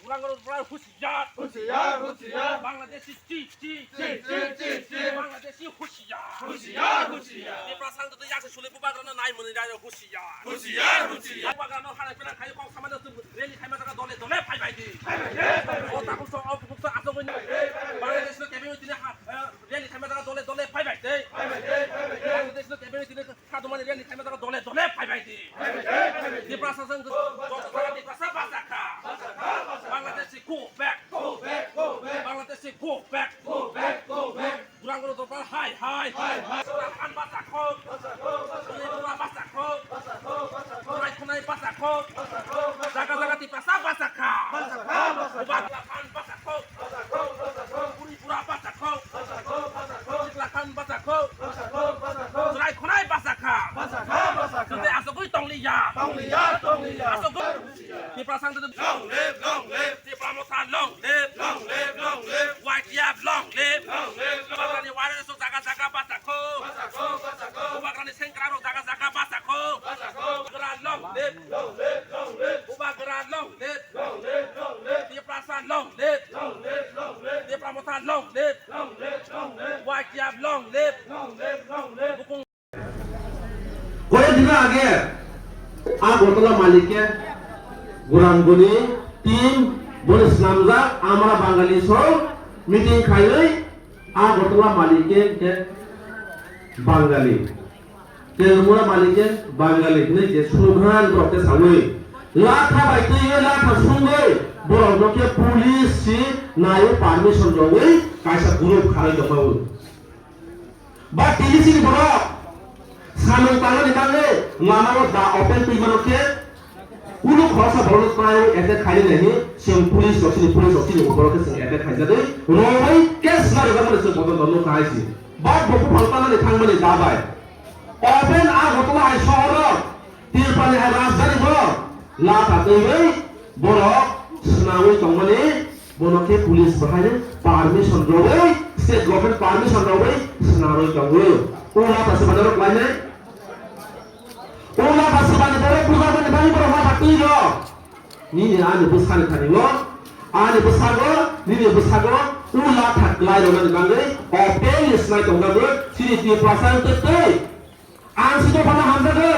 উলাঙ্গর হুঁশিয়ার হুঁশিয়ার হুঁশিয়ার বাংলাদেশি চি চি চি চি চি চি বাংলাদেশি হুঁশিয়ার হুঁশিয়ার হুঁশিয়ার এই প্রশান্ত তো ইয়াসে শুলে বুবাগ্রানো নাই মনে যায় হুঁশিয়ার হুঁশিয়ার হুঁশিয়ার বুবাগ্রানো হারে ফেরা খাই কম সামান্য রেলি খাইমা টাকা দলে দলে ফাই ফাই দি ও তাকু সব অপকুত আসো কই বাংলাদেশ লো কেবে দিনে রেলি খাইমা টাকা দলে দলে ফাই ফাই দে বাংলাদেশ লো কেবে দিনে সাদু মানে রেলি খাইমা টাকা দলে দলে ফাই ফাই দি এই প্রশাসন যত টাকা দি প্রশাসন বাজাকা Bangladesh go back, go back, go back. Bangladesh go back, go back, go back. Durangoro to hi, hi, hi, hi. Kan basako, Durangoro basako, Tunai tunai basako, jaga jaga di pasar basaka, Ubaglakan basako, Puri pura basako, Ubaglakan basako, Tunai tunai basaka, Tunai asokui tongliya, asokui. Di pasang tu long live, long live. Di pramosan long live, long live, long live. YTF long live, long live. Bagrani warriors so jaga basako, Bagrani sengkrano jaga basako. Bagrani long live, long live, long live. Bagrani long live, long live, long live. Di prasan long live, long live, long live. Di pramosan long live, long live, long live. YTF long live, long live, long live. কয়েক দিন আগে আগরতলা মালিকে গুরাঙ্গনি team বলে ইসলামজা আমরা বাঙালি সব meeting খাইলে আগরতলা মালিকে বাঙালি তেলমুরা মালিকে বাঙালি যে সুভান রক্তে সামনে লাখা বাইতে লাখা সঙ্গে বড় লোকে পুলিশ সি নাই পারমিশন লই কাইসা গ্রুপ খাই দবাও বা টিলিসি বড় সামন তালে নিকালে লামাও দা ওপেন পিমানকে কোনো খরচা বড় প্রায় এতে খাইলে নাহি সে পুলিশ অফিসে উপরকে সে এতে খাইজাদে রই কেস না রেগা মানে সে বদল দল খাইছি বা বকু ফলপানালে থাংমানে দাবাই ওপেন আগরতলা আই শহর তিরপালে আই রাজধানী বড় লা তাতেই বড় স্নাওই তংমানে বনকে পুলিশ বাহারে পারমিশন রই স্টেট গভর্নমেন্ট পারমিশন রই স্নাওই তংগো ওলা পাশে বাজারক লাইনে ওলা পাশে বাজারে পূজা মানে বাড়ি বড় হওয়া থাকতেই র নিনে আনি বসানে থানিও আনি বসাগো নিনে বসাগো ওলা থাকলাই রনানি বাঙ্গে অপেন স্নাই তংগাগো সিনি তি প্রাসান্ত তে আনসিতো ফানা হামজাগো